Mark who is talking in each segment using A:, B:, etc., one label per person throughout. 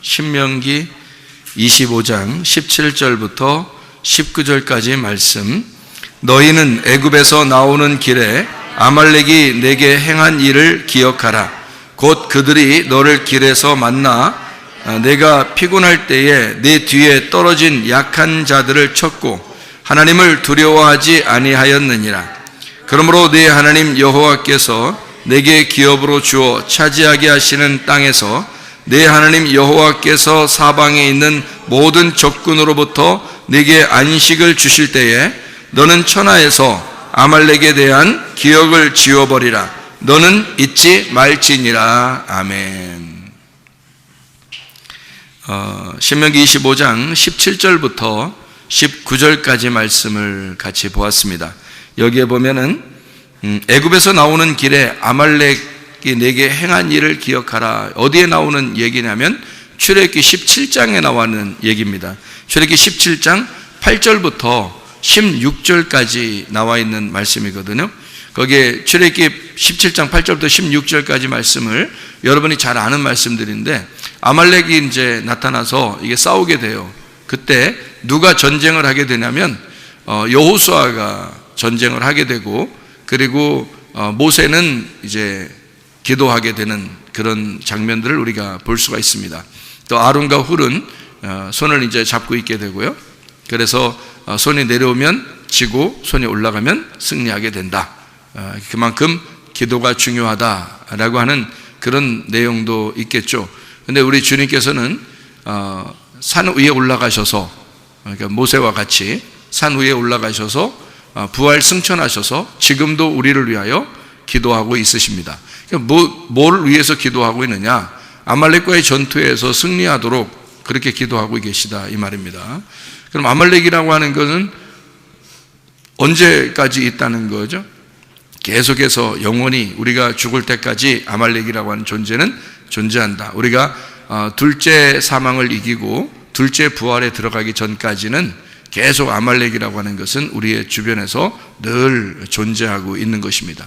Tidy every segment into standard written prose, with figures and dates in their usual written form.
A: 신명기 25장 17절부터 19절까지 말씀. 너희는 애굽에서 나오는 길에 아말렉이 내게 행한 일을 기억하라. 곧 그들이 너를 길에서 만나 내가 피곤할 때에 내 뒤에 떨어진 약한 자들을 쳤고 하나님을 두려워하지 아니하였느니라. 그러므로 네 하나님 여호와께서 내게 기업으로 주어 차지하게 하시는 땅에서 네 하나님 여호와께서 사방에 있는 모든 적군으로부터 네게 안식을 주실 때에 너는 천하에서 아말렉에 대한 기억을 지워버리라. 너는 잊지 말지니라. 아멘. 신명기 25장 17절부터 19절까지 말씀을 같이 보았습니다. 여기에 보면은 애굽에서 나오는 길에 아말렉이 내게 행한 일을 기억하라. 어디에 나오는 얘기냐면 출애굽기 17장에 나오는 얘기입니다. 출애굽기 17장 8절부터 16절까지 나와 있는 말씀이거든요. 거기에 출애굽기 17장 8절부터 16절까지 말씀을 여러분이 잘 아는 말씀들인데, 아말렉이 이제 나타나서 이게 싸우게 돼요. 그때 누가 전쟁을 하게 되냐면 여호수아가 전쟁을 하게 되고, 그리고 모세는 이제 기도하게 되는 그런 장면들을 우리가 볼 수가 있습니다. 또 아론과 훌은 손을 이제 잡고 있게 되고요. 그래서 손이 내려오면 지고 손이 올라가면 승리하게 된다. 그만큼 기도가 중요하다라고 하는 그런 내용도 있겠죠. 근데 우리 주님께서는 산 위에 올라가셔서, 그러니까 모세와 같이 산 위에 올라가셔서 부활 승천하셔서 지금도 우리를 위하여 기도하고 있으십니다. 그러니까 뭘 위해서 기도하고 있느냐? 아말렉과의 전투에서 승리하도록 그렇게 기도하고 계시다 이 말입니다. 그럼 아말렉이라고 하는 것은 언제까지 있다는 거죠? 계속해서 영원히 우리가 죽을 때까지 아말렉이라고 하는 존재는 존재한다. 우리가 둘째 사망을 이기고 둘째 부활에 들어가기 전까지는 계속 아말렉이라고 하는 것은 우리의 주변에서 늘 존재하고 있는 것입니다.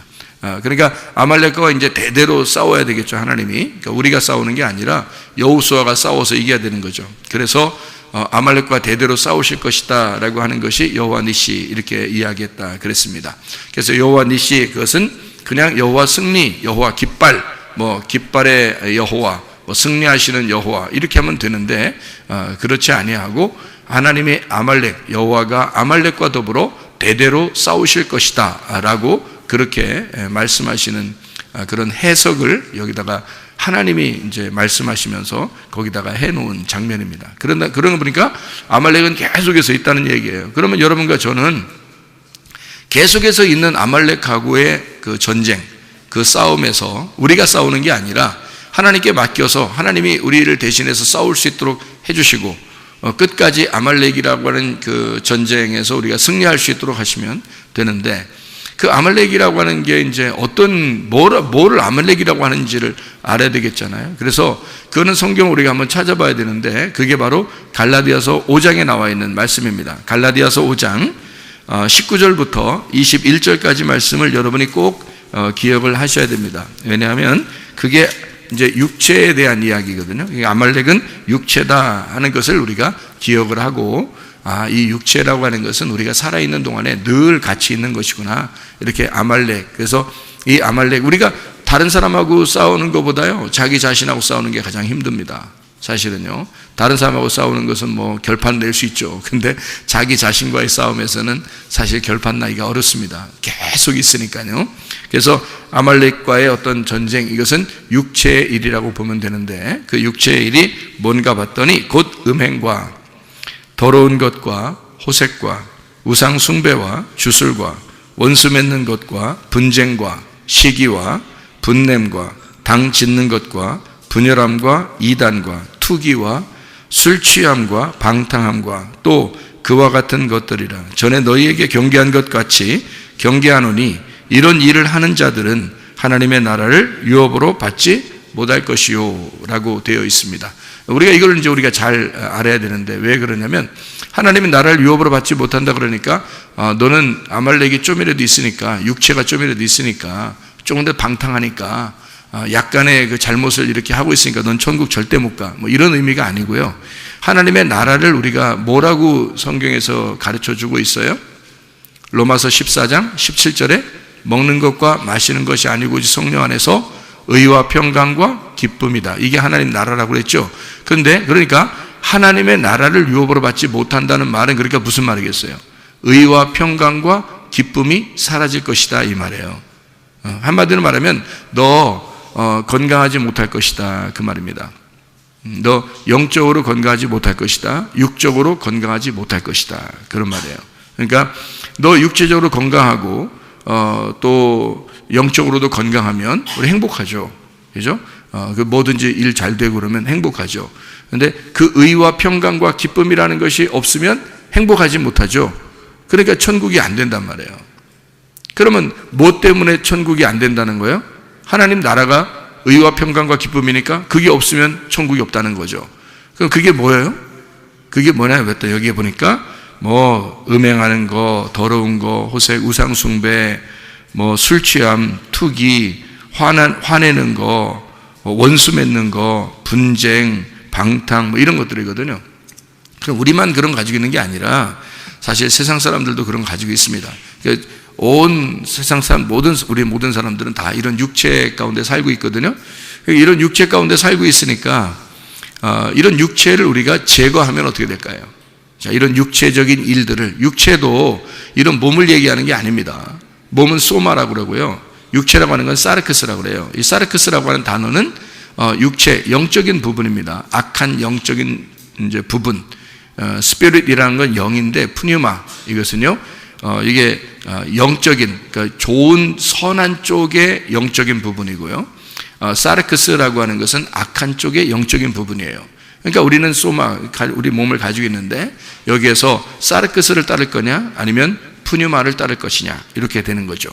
A: 그러니까 아말렉과 이제 대대로 싸워야 되겠죠. 하나님이. 그러니까 우리가 싸우는 게 아니라 여호수아가 싸워서 이겨야 되는 거죠. 그래서 아말렉과 대대로 싸우실 것이다 라고 하는 것이 여호와 니시, 이렇게 이야기했다 그랬습니다. 그래서 여호와 니시, 그것은 그냥 여호와 승리, 여호와 깃발, 깃발의 여호와, 승리하시는 여호와, 이렇게 하면 되는데 그렇지 아니하고 하나님의 아말렉, 여호와가 아말렉과 더불어 대대로 싸우실 것이다 라고 그렇게 말씀하시는 그런 해석을 여기다가 하나님이 이제 말씀하시면서 거기다가 해놓은 장면입니다. 그런 거 보니까 아말렉은 계속해서 있다는 얘기예요. 그러면 여러분과 저는 계속해서 있는 아말렉하고의 그 전쟁, 그 싸움에서 우리가 싸우는 게 아니라 하나님께 맡겨서 하나님이 우리를 대신해서 싸울 수 있도록 해주시고 끝까지 아말렉이라고 하는 그 전쟁에서 우리가 승리할 수 있도록 하시면 되는데, 그 아말렉이라고 하는 게 이제 뭐를 아말렉이라고 하는지를 알아야 되겠잖아요. 그래서 그거는 성경을 우리가 한번 찾아봐야 되는데, 그게 바로 갈라디아서 5장에 나와 있는 말씀입니다. 갈라디아서 5장 19절부터 21절까지 말씀을 여러분이 꼭 기억을 하셔야 됩니다. 왜냐하면 그게 이제 육체에 대한 이야기거든요. 아말렉은 육체다 하는 것을 우리가 기억을 하고, 이 육체라고 하는 것은 우리가 살아있는 동안에 늘 같이 있는 것이구나. 이렇게 아말렉. 그래서 이 아말렉, 우리가 다른 사람하고 싸우는 것보다요, 자기 자신하고 싸우는 게 가장 힘듭니다. 사실은요. 다른 사람하고 싸우는 것은 결판 낼 수 있죠. 근데 자기 자신과의 싸움에서는 사실 결판 나기가 어렵습니다. 계속 있으니까요. 그래서 아말렉과의 어떤 전쟁, 이것은 육체의 일이라고 보면 되는데, 그 육체의 일이 뭔가 봤더니 곧 음행과 더러운 것과 호색과 우상 숭배와 주술과 원수 맺는 것과 분쟁과 시기와 분냄과 당 짓는 것과 분열함과 이단과 투기와 술 취함과 방탕함과 또 그와 같은 것들이라. 전에 너희에게 경계한 것 같이 경계하노니 이런 일을 하는 자들은 하나님의 나라를 유업으로 받지 못할 것이요 라고 되어 있습니다. 우리가 이걸 이제 우리가 잘 알아야 되는데, 왜 그러냐면 하나님의 나라를 유업으로 받지 못한다 그러니까 너는 아말렉이 좀이라도 있으니까, 육체가 좀이라도 있으니까, 조금 더 방탕하니까 약간의 그 잘못을 이렇게 하고 있으니까 넌 천국 절대 못 가. 뭐 이런 의미가 아니고요. 하나님의 나라를 우리가 뭐라고 성경에서 가르쳐 주고 있어요? 로마서 14장 17절에 먹는 것과 마시는 것이 아니고 오직 성령 안에서 의와 평강과 기쁨이다. 이게 하나님 나라라고 그랬죠. 그런데 그러니까 하나님의 나라를 유업으로 받지 못한다는 말은 그러니까 무슨 말이겠어요? 의와 평강과 기쁨이 사라질 것이다 이 말이에요. 한마디로 말하면 너 건강하지 못할 것이다 그 말입니다. 너 영적으로 건강하지 못할 것이다. 육적으로 건강하지 못할 것이다 그런 말이에요. 그러니까 너 육체적으로 건강하고 또 영적으로도 건강하면 우리 행복하죠. 그죠? 그 뭐든지 일 잘 되고 그러면 행복하죠. 그런데 그 의와 평강과 기쁨이라는 것이 없으면 행복하지 못하죠. 그러니까 천국이 안 된단 말이에요. 그러면 뭐 때문에 천국이 안 된다는 거예요? 하나님 나라가 의와 평강과 기쁨이니까 그게 없으면 천국이 없다는 거죠. 그럼 그게 뭐예요? 그게 뭐냐? 왜 또 여기에 보니까 뭐 음행하는 거, 더러운 거, 호색, 우상 숭배, 뭐 술 취함, 투기, 화내는 거, 원수 맺는 거, 분쟁, 방탕 뭐 이런 것들이거든요. 그럼 우리만 그런 거 가지고 있는 게 아니라 사실 세상 사람들도 그런 거 가지고 있습니다. 그러니까 온 세상 사람 우리 모든 사람들은 다 이런 육체 가운데 살고 있거든요. 이런 육체 가운데 살고 있으니까 이런 육체를 우리가 제거하면 어떻게 될까요? 자, 이런 육체적인 일들을, 육체도 이런 몸을 얘기하는 게 아닙니다. 몸은 소마라고 그러고요. 육체라고 하는 건 사르크스라고 그래요. 이 사르크스라고 하는 단어는 육체, 영적인 부분입니다. 악한 영적인 이제 부분. 스피릿이라는 건 영인데 푸뉴마 이것은요. 이게 영적인, 그러니까 좋은 선한 쪽의 영적인 부분이고요. 사르크스라고 하는 것은 악한 쪽의 영적인 부분이에요. 그러니까 우리는 소마, 우리 몸을 가지고 있는데 여기에서 사르크스를 따를 거냐 아니면 푸뉴마를 따를 것이냐 이렇게 되는 거죠.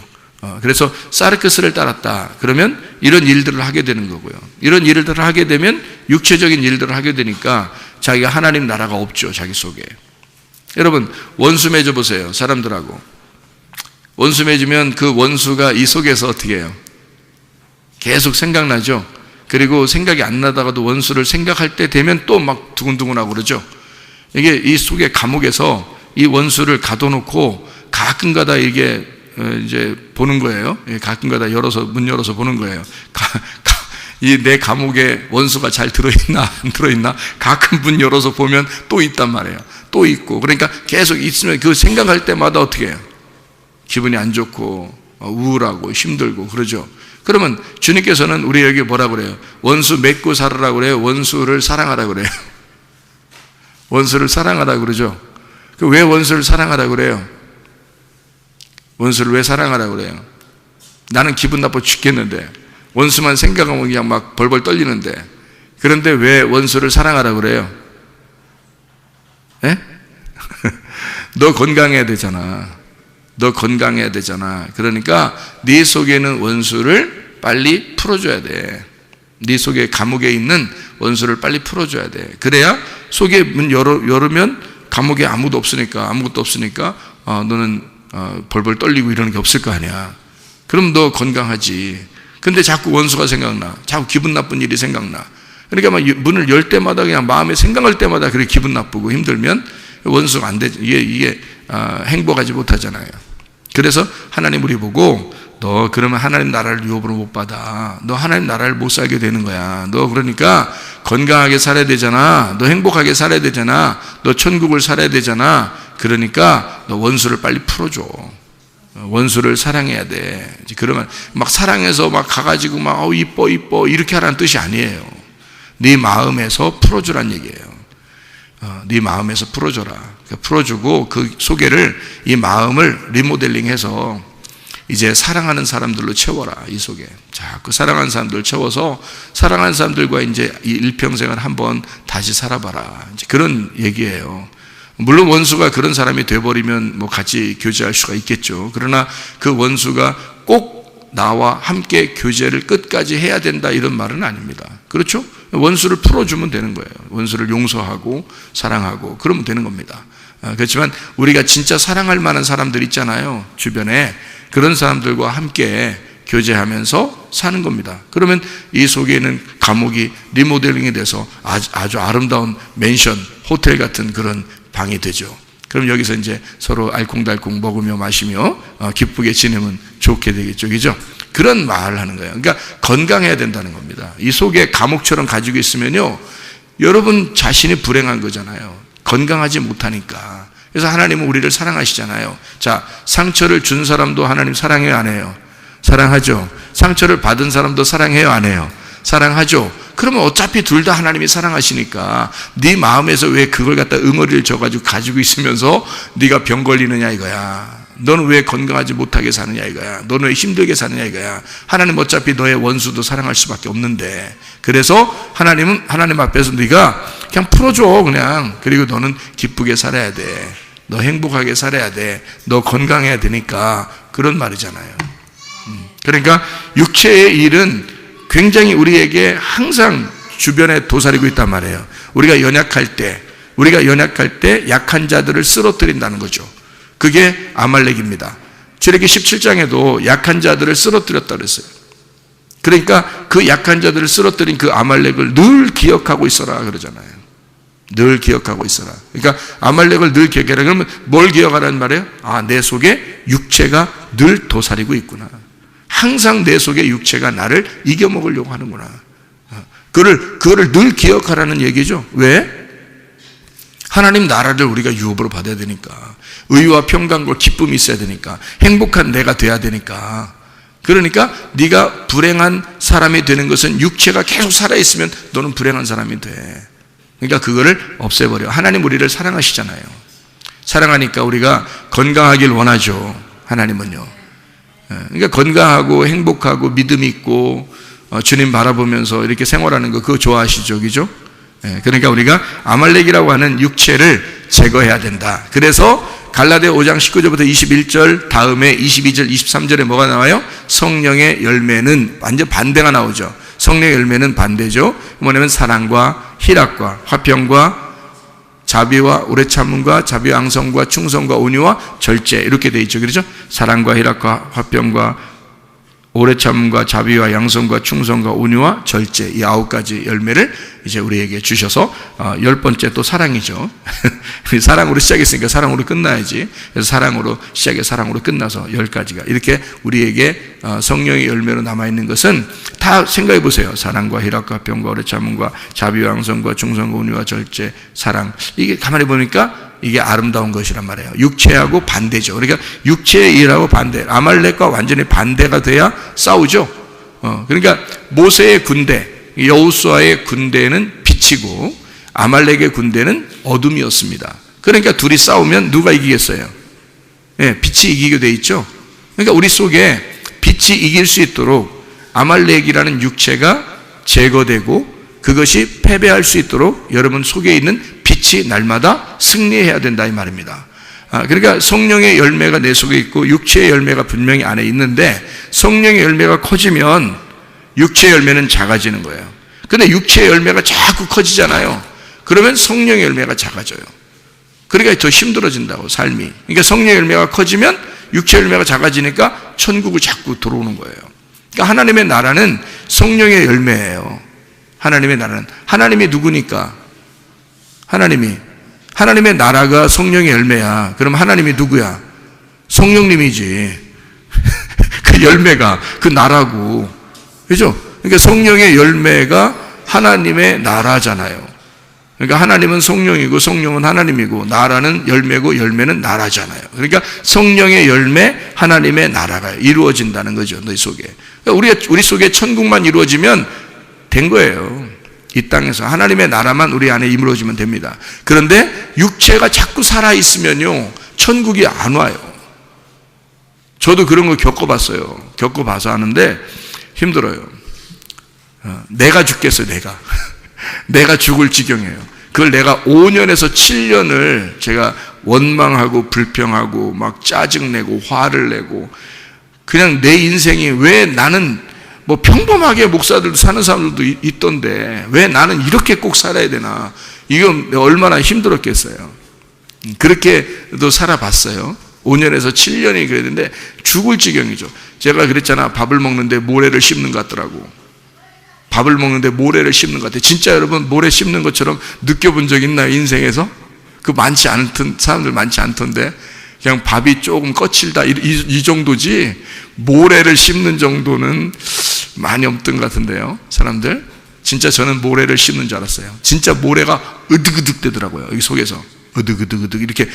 A: 그래서 사르크스를 따랐다 그러면 이런 일들을 하게 되는 거고요. 이런 일들을 하게 되면 육체적인 일들을 하게 되니까 자기가 하나님 나라가 없죠. 자기 속에. 여러분 원수 맺어 보세요. 사람들하고 원수 맺으면 그 원수가 이 속에서 어떻게 해요? 계속 생각나죠. 그리고 생각이 안 나다가도 원수를 생각할 때 되면 또 막 두근두근하고 그러죠. 이게 이 속에 감옥에서 이 원수를 가둬놓고 가끔가다 이게 이제 보는 거예요. 가끔가다 문 열어서 보는 거예요. 이 내 감옥에 원수가 잘 들어있나 안 들어있나 가끔 문 열어서 보면 또 있단 말이에요. 또 있고 그러니까 계속 있으면 그 생각할 때마다 어떻게 해요? 기분이 안 좋고 우울하고 힘들고 그러죠. 그러면 주님께서는 우리에게 뭐라 그래요? 원수 맺고 살으라 그래요? 원수를 사랑하라 그래요? 원수를 사랑하라 그러죠. 왜 원수를 사랑하라 그래요? 원수를 왜 사랑하라 그래요? 나는 기분 나빠 죽겠는데 원수만 생각하면 그냥 막 벌벌 떨리는데 그런데 왜 원수를 사랑하라 그래요? 에? 너 건강해야 되잖아. 너 건강해야 되잖아. 그러니까 네 속에 있는 원수를 빨리 풀어줘야 돼. 네 속에 감옥에 있는 원수를 빨리 풀어줘야 돼. 그래야 속에 문 열으면 감옥에 아무것도 없으니까 너는 벌벌 떨리고 이러는 게 없을 거 아니야. 그럼 너 건강하지. 근데 자꾸 원수가 생각나. 자꾸 기분 나쁜 일이 생각나. 그러니까 막 문을 열 때마다 그냥 마음에 생각할 때마다 그렇게 기분 나쁘고 힘들면 원수가 안 되지. 이게 행복하지 못하잖아요. 그래서 하나님 우리 보고 너 그러면 하나님 나라를 유업으로 못 받아. 너 하나님 나라를 못 살게 되는 거야. 너 그러니까 건강하게 살아야 되잖아. 너 행복하게 살아야 되잖아. 너 천국을 살아야 되잖아. 그러니까 너 원수를 빨리 풀어줘. 원수를 사랑해야 돼. 그러면 막 사랑해서 막 가가지고 막 이뻐 이렇게 하라는 뜻이 아니에요. 네 마음에서 풀어주란 얘기예요. 네 마음에서 풀어줘라. 풀어주고 그 속에를 이 마음을 리모델링해서 이제 사랑하는 사람들로 채워라. 이 속에 자, 그 사랑하는 사람들 채워서 사랑하는 사람들과 이제 이 일평생을 한번 다시 살아봐라. 이제 그런 얘기예요. 물론 원수가 그런 사람이 돼버리면 뭐 같이 교제할 수가 있겠죠. 그러나 그 원수가 꼭 나와 함께 교제를 끝까지 해야 된다 이런 말은 아닙니다. 그렇죠? 원수를 풀어주면 되는 거예요. 원수를 용서하고 사랑하고 그러면 되는 겁니다. 그렇지만 우리가 진짜 사랑할 만한 사람들 있잖아요. 주변에 그런 사람들과 함께 교제하면서 사는 겁니다. 그러면 이 속에 있는 감옥이 리모델링이 돼서 아주 아름다운 맨션, 호텔 같은 그런 방이 되죠. 그럼 여기서 이제 서로 알콩달콩 먹으며 마시며 기쁘게 지내면 좋게 되겠죠. 그죠? 그런 말을 하는 거예요. 그러니까 건강해야 된다는 겁니다. 이 속에 감옥처럼 가지고 있으면요, 여러분 자신이 불행한 거잖아요. 건강하지 못하니까. 그래서 하나님은 우리를 사랑하시잖아요. 자, 상처를 준 사람도 하나님 사랑해요, 안 해요? 사랑하죠. 상처를 받은 사람도 사랑해요, 안 해요? 사랑하죠. 그러면 어차피 둘 다 하나님이 사랑하시니까 네 마음에서 왜 그걸 갖다 응어리를 져가지고 가지고 있으면서 네가 병 걸리느냐 이거야. 너는 왜 건강하지 못하게 사느냐 이거야. 너는 왜 힘들게 사느냐 이거야. 하나님 어차피 너의 원수도 사랑할 수밖에 없는데, 그래서 하나님은 하나님 앞에서 네가 그냥 풀어줘 그냥. 그리고 너는 기쁘게 살아야 돼. 너 행복하게 살아야 돼. 너 건강해야 되니까. 그런 말이잖아요. 그러니까 육체의 일은 굉장히 우리에게 항상 주변에 도사리고 있단 말이에요. 우리가 연약할 때 약한 자들을 쓰러뜨린다는 거죠. 그게 아말렉입니다. 출애기 17장에도 약한 자들을 쓰러뜨렸다 그랬어요. 그러니까 그 약한 자들을 쓰러뜨린 그 아말렉을 늘 기억하고 있어라 그러잖아요. 늘 기억하고 있어라. 그러니까 아말렉을 늘 기억해라. 그러면 뭘 기억하라는 말이에요? 아, 내 속에 육체가 늘 도사리고 있구나. 항상 내 속에 육체가 나를 이겨먹으려고 하는구나. 그거를 늘 기억하라는 얘기죠. 왜? 하나님 나라를 우리가 유업으로 받아야 되니까. 의와 평강과 기쁨이 있어야 되니까. 행복한 내가 돼야 되니까. 그러니까 네가 불행한 사람이 되는 것은 육체가 계속 살아있으면 너는 불행한 사람이 돼. 그러니까 그거를 없애버려. 하나님 우리를 사랑하시잖아요. 사랑하니까 우리가 건강하길 원하죠. 하나님은요. 그러니까 건강하고 행복하고 믿음 있고 주님 바라보면서 이렇게 생활하는 거, 그거 좋아하시죠, 그죠? 그러니까 우리가 아말렉이라고 하는 육체를 제거해야 된다. 그래서 갈라디아 5장 19절부터 21절 다음에 22절 23절에 뭐가 나와요? 성령의 열매는 완전 반대가 나오죠. 성령의 열매는 반대죠. 뭐냐면 사랑과 희락과 화평과 자비와 오래 참음과 자비와 양성과 충성과 온유와 절제, 이렇게 돼 있죠. 그렇죠? 사랑과 희락과 화평과 오래 참음과 자비와 양성과 충성과 온유와 절제, 이 9가지 열매를 이제 우리에게 주셔서 10번째 또 사랑이죠. 사랑으로 시작했으니까 사랑으로 끝나야지. 그래서 사랑으로 시작해 사랑으로 끝나서 10가지가 이렇게 우리에게 성령의 열매로 남아있는 것은 다 생각해 보세요. 사랑과 희락과 화평과 오래 참음과 자비와 양성과 충성과 온유와 절제, 사랑. 이게 가만히 보니까 이게 아름다운 것이란 말이에요. 육체하고 반대죠. 그러니까 육체의 일하고 반대, 아말렉과 완전히 반대가 돼야 싸우죠. 그러니까 모세의 군대, 여호수아의 군대는 빛이고 아말렉의 군대는 어둠이었습니다. 그러니까 둘이 싸우면 누가 이기겠어요? 네, 빛이 이기게 돼 있죠. 그러니까 우리 속에 빛이 이길 수 있도록 아말렉이라는 육체가 제거되고 그것이 패배할 수 있도록 여러분 속에 있는 빛이 날마다 승리해야 된다 이 말입니다. 그러니까 성령의 열매가 내 속에 있고 육체의 열매가 분명히 안에 있는데, 성령의 열매가 커지면 육체의 열매는 작아지는 거예요. 근데 육체의 열매가 자꾸 커지잖아요. 그러면 성령의 열매가 작아져요. 그러니까 더 힘들어진다고, 삶이. 그러니까 성령의 열매가 커지면 육체의 열매가 작아지니까 천국을 자꾸 들어오는 거예요. 그러니까 하나님의 나라는 성령의 열매예요. 하나님의 나라는. 하나님이 누구니까? 하나님의 나라가 성령의 열매야. 그럼 하나님이 누구야? 성령님이지. 그 열매가 그 나라고. 그죠? 그러니까 성령의 열매가 하나님의 나라잖아요. 그러니까 하나님은 성령이고 성령은 하나님이고 나라는 열매고 열매는 나라잖아요. 그러니까 성령의 열매, 하나님의 나라가 이루어진다는 거죠. 너희 속에. 그러니까 우리 속에 천국만 이루어지면 된 거예요. 이 땅에서 하나님의 나라만 우리 안에 이루어지면 됩니다. 그런데 육체가 자꾸 살아있으면요, 천국이 안 와요. 저도 그런 거 겪어봤어요. 겪어봐서 하는데 힘들어요. 내가 죽겠어요. 내가 죽을 지경이에요. 그걸 내가 5년에서 7년을 제가 원망하고 불평하고 막 짜증내고 화를 내고, 그냥 내 인생이 왜 나는 뭐 평범하게 목사들도 사는 사람들도 있던데 왜 나는 이렇게 꼭 살아야 되나, 이건 얼마나 힘들었겠어요. 그렇게도 살아봤어요. 5년에서 7년이 그래야 되는데 죽을 지경이죠. 제가 그랬잖아. 밥을 먹는데 모래를 씹는 것 같더라고. 밥을 먹는데 모래를 씹는 것 같아. 진짜 여러분 모래 씹는 것처럼 느껴본 적 있나요? 인생에서? 그 많지 않던 사람들 많지 않던데 그냥 밥이 조금 거칠다 이 정도지 모래를 씹는 정도는 많이 없던 것 같은데요. 사람들 진짜 저는 모래를 씹는 줄 알았어요. 진짜 모래가 으득으득 되더라고요. 여기 속에서 으득으득 이렇게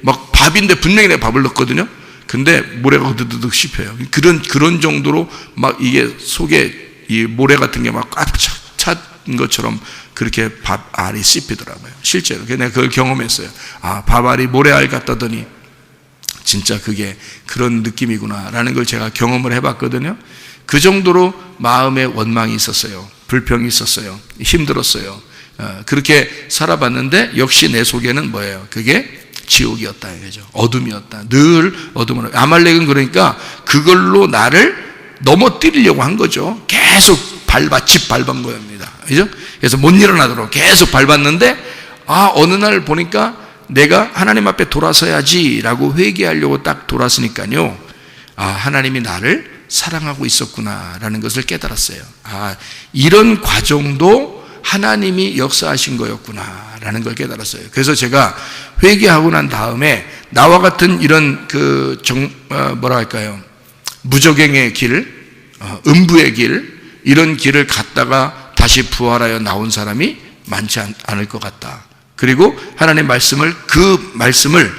A: 막 밥인데 분명히 내가 밥을 넣었거든요. 근데 모래가 으득으득 씹혀요. 그런 정도로 막 이게 속에 이 모래 같은 게 막 꽉 찬 것처럼 그렇게 밥알이 씹히더라고요. 실제로 내가 그걸 경험했어요. 아, 밥알이 모래알 같다더니 진짜 그게 그런 느낌이구나라는 걸 제가 경험을 해봤거든요. 그 정도로 마음에 원망이 있었어요. 불평이 있었어요. 힘들었어요. 그렇게 살아봤는데 역시 내 속에는 뭐예요? 그게 지옥이었다 이거죠. 어둠이었다. 늘 어둠으로. 아말렉은 그러니까 그걸로 나를 넘어뜨리려고 한 거죠. 계속 집 밟은 겁니다. 그죠? 그래서 못 일어나도록 계속 밟았는데 어느 날 보니까 내가 하나님 앞에 돌아서야지라고 회개하려고 딱 돌았으니까요. 하나님이 나를 사랑하고 있었구나라는 것을 깨달았어요. 이런 과정도 하나님이 역사하신 거였구나라는 걸 깨달았어요. 그래서 제가 회개하고 난 다음에 나와 같은 이런 뭐라 할까요? 무적행의 길, 음부의 길, 이런 길을 갔다가 다시 부활하여 나온 사람이 많지 않을 것 같다. 그리고 하나님의 그 말씀을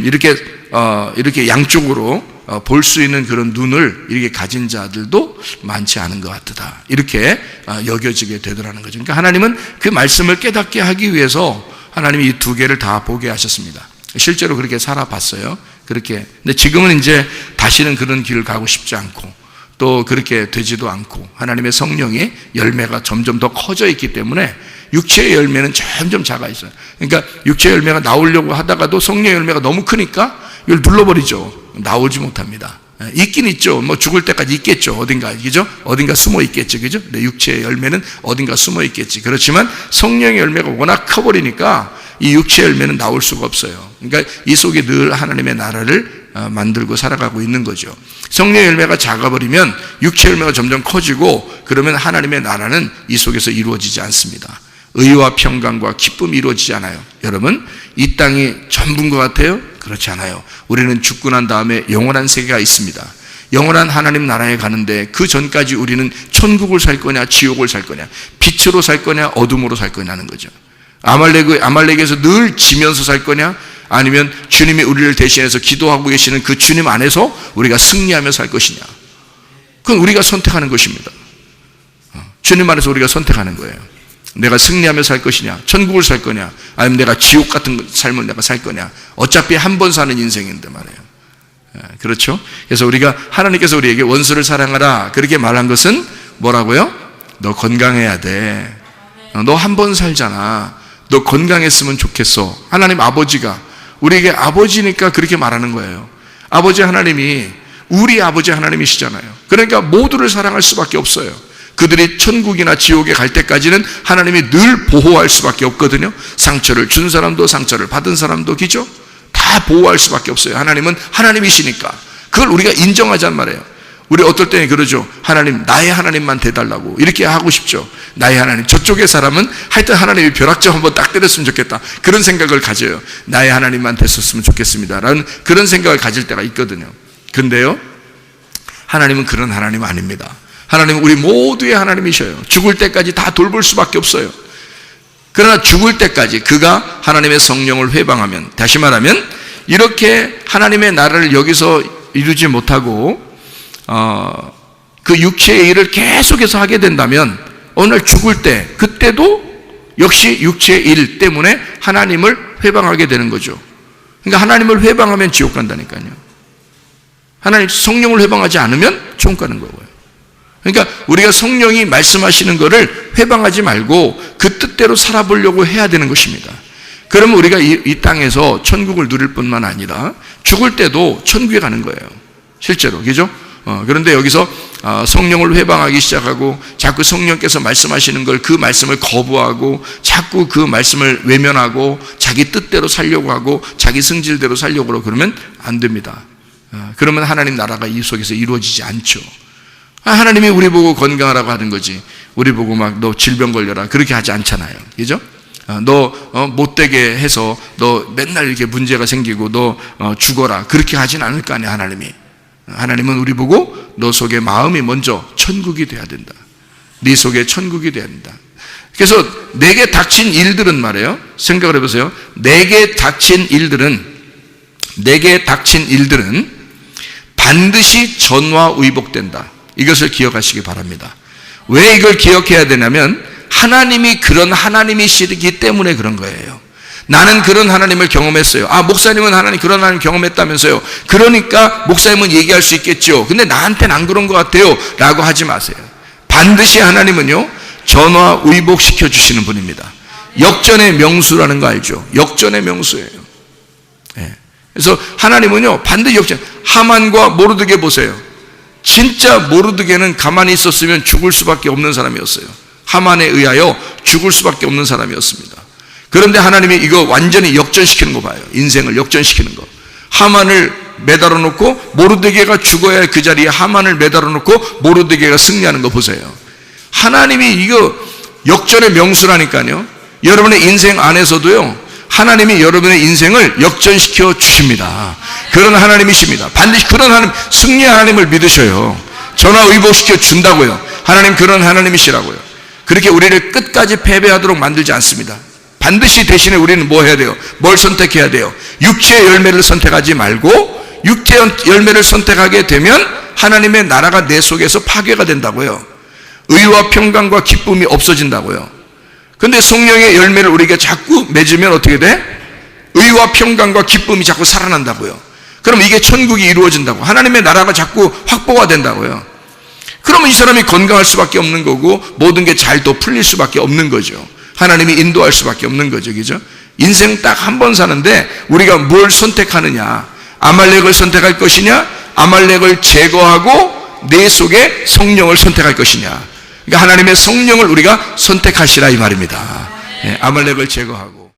A: 이렇게 양쪽으로 볼 수 있는 그런 눈을 이렇게 가진 자들도 많지 않은 것 같다. 이렇게 여겨지게 되더라는 거죠. 그러니까 하나님은 그 말씀을 깨닫게 하기 위해서 하나님이 이 두 개를 다 보게 하셨습니다. 실제로 그렇게 살아봤어요. 그렇게. 근데 지금은 이제 다시는 그런 길을 가고 싶지 않고 또 그렇게 되지도 않고 하나님의 성령의 열매가 점점 더 커져 있기 때문에 육체의 열매는 점점 작아 있어요. 그러니까 육체의 열매가 나오려고 하다가도 성령의 열매가 너무 크니까 이걸 눌러버리죠. 나오지 못합니다. 있긴 있죠. 뭐 죽을 때까지 있겠죠. 어딘가, 그죠? 어딘가 숨어 있겠지. 그죠? 근데 육체의 열매는 어딘가 숨어 있겠지. 그렇지만 성령의 열매가 워낙 커버리니까 이 육체의 열매는 나올 수가 없어요. 그러니까 이 속에 늘 하나님의 나라를 만들고 살아가고 있는 거죠. 성령의 열매가 작아버리면 육체의 열매가 점점 커지고 그러면 하나님의 나라는 이 속에서 이루어지지 않습니다. 의와 평강과 기쁨이 이루어지지 않아요. 여러분, 이 땅이 전부인 것 같아요? 그렇지 않아요. 우리는 죽고 난 다음에 영원한 세계가 있습니다. 영원한 하나님 나라에 가는데 그 전까지 우리는 천국을 살 거냐 지옥을 살 거냐, 빛으로 살 거냐 어둠으로 살 거냐는 거죠. 아말렉에서 늘 지면서 살 거냐, 아니면 주님이 우리를 대신해서 기도하고 계시는 그 주님 안에서 우리가 승리하며 살 것이냐. 그건 우리가 선택하는 것입니다. 주님 안에서 우리가 선택하는 거예요. 내가 승리하며 살 것이냐, 천국을 살 거냐, 아니면 내가 지옥 같은 삶을 내가 살 거냐. 어차피 한 번 사는 인생인데 말이에요. 그렇죠? 그래서 하나님께서 우리에게 원수를 사랑하라 그렇게 말한 것은 뭐라고요? 너 건강해야 돼. 너 한 번 살잖아. 너 건강했으면 좋겠어. 하나님 아버지가 우리에게 아버지니까 그렇게 말하는 거예요. 아버지 하나님이 우리 아버지 하나님이시잖아요. 그러니까 모두를 사랑할 수밖에 없어요. 그들이 천국이나 지옥에 갈 때까지는 하나님이 늘 보호할 수밖에 없거든요. 상처를 준 사람도 상처를 받은 사람도 기죠. 다 보호할 수밖에 없어요. 하나님은 하나님이시니까. 그걸 우리가 인정하자는 말이에요. 우리 어떨 때는 그러죠. 하나님, 나의 하나님만 돼달라고 이렇게 하고 싶죠. 나의 하나님. 저쪽의 사람은 하여튼 하나님이 벼락점 한번 딱 때렸으면 좋겠다, 그런 생각을 가져요. 나의 하나님만 됐었으면 좋겠습니다 라는 그런 생각을 가질 때가 있거든요. 근데요, 하나님은 그런 하나님 아닙니다. 하나님은 우리 모두의 하나님이셔요. 죽을 때까지 다 돌볼 수밖에 없어요. 그러나 죽을 때까지 그가 하나님의 성령을 회방하면, 다시 말하면 이렇게 하나님의 나라를 여기서 이루지 못하고 그 육체의 일을 계속해서 하게 된다면 어느 날 죽을 때, 그때도 역시 육체의 일 때문에 하나님을 회방하게 되는 거죠. 그러니까 하나님을 회방하면 지옥 간다니까요. 하나님 성령을 회방하지 않으면 천국 가는 거고요. 그러니까 우리가 성령이 말씀하시는 것을 회방하지 말고 그 뜻대로 살아보려고 해야 되는 것입니다. 그러면 우리가 이 땅에서 천국을 누릴 뿐만 아니라 죽을 때도 천국에 가는 거예요. 실제로, 그죠? 그런데 여기서 성령을 회방하기 시작하고 자꾸 성령께서 말씀하시는 걸 그 말씀을 거부하고 자꾸 그 말씀을 외면하고 자기 뜻대로 살려고 하고 자기 승질대로 살려고 하고 그러면 안 됩니다. 그러면 하나님 나라가 이 속에서 이루어지지 않죠. 하나님이 우리 보고 건강하라고 하는 거지 우리 보고 막 너 질병 걸려라 그렇게 하지 않잖아요. 그죠? 너 못되게 해서 너 맨날 이렇게 문제가 생기고 너 죽어라 그렇게 하진 않을 거 아니야. 하나님은 우리 보고 너 속에 마음이 먼저 천국이 돼야 된다. 네 속에 천국이 돼야 된다. 그래서 내게 닥친 일들은 말이에요. 생각을 해보세요. 내게 닥친 일들은 반드시 전화위복된다. 이것을 기억하시기 바랍니다. 왜 이걸 기억해야 되냐면 하나님이 그런 하나님이시기 때문에 그런 거예요. 나는 그런 하나님을 경험했어요. 목사님은 하나님 그런 하나님 경험했다면서요. 그러니까 목사님은 얘기할 수 있겠죠. 근데 나한테는 안 그런 것 같아요 라고 하지 마세요. 반드시 하나님은요 전화위복시켜 주시는 분입니다. 역전의 명수라는 거 알죠? 역전의 명수예요. 그래서 하나님은요 반드시 역전. 하만과 모르드게 보세요. 진짜 모르드게는 가만히 있었으면 죽을 수밖에 없는 사람이었어요. 하만에 의하여 죽을 수밖에 없는 사람이었습니다. 그런데 하나님이 이거 완전히 역전시키는 거 봐요. 인생을 역전시키는 거. 하만을 매달아 놓고 모르드게가 죽어야 할 그 자리에 하만을 매달아 놓고 모르드게가 승리하는 거 보세요. 하나님이 이거 역전의 명수라니까요. 여러분의 인생 안에서도요 하나님이 여러분의 인생을 역전시켜 주십니다. 그런 하나님이십니다. 반드시 그런 하나님, 승리의 하나님을 믿으셔요. 전화위복시켜 준다고요. 하나님 그런 하나님이시라고요. 그렇게 우리를 끝까지 패배하도록 만들지 않습니다. 반드시 대신에 우리는 뭐 해야 돼요? 뭘 선택해야 돼요? 육체의 열매를 선택하지 말고 육체의 열매를 선택하게 되면 하나님의 나라가 내 속에서 파괴가 된다고요. 의와 평강과 기쁨이 없어진다고요. 근데 성령의 열매를 우리가 자꾸 맺으면 어떻게 돼? 의와 평강과 기쁨이 자꾸 살아난다고요. 그럼 이게 천국이 이루어진다고. 하나님의 나라가 자꾸 확보가 된다고요. 그러면 이 사람이 건강할 수밖에 없는 거고 모든 게 잘 또 풀릴 수밖에 없는 거죠. 하나님이 인도할 수밖에 없는 거죠. 그죠? 인생 딱 한 번 사는데 우리가 뭘 선택하느냐? 아말렉을 선택할 것이냐? 아말렉을 제거하고 내 속에 성령을 선택할 것이냐? 그러니까 하나님의 성령을 우리가 선택하시라 이 말입니다. 아말렉을 제거하고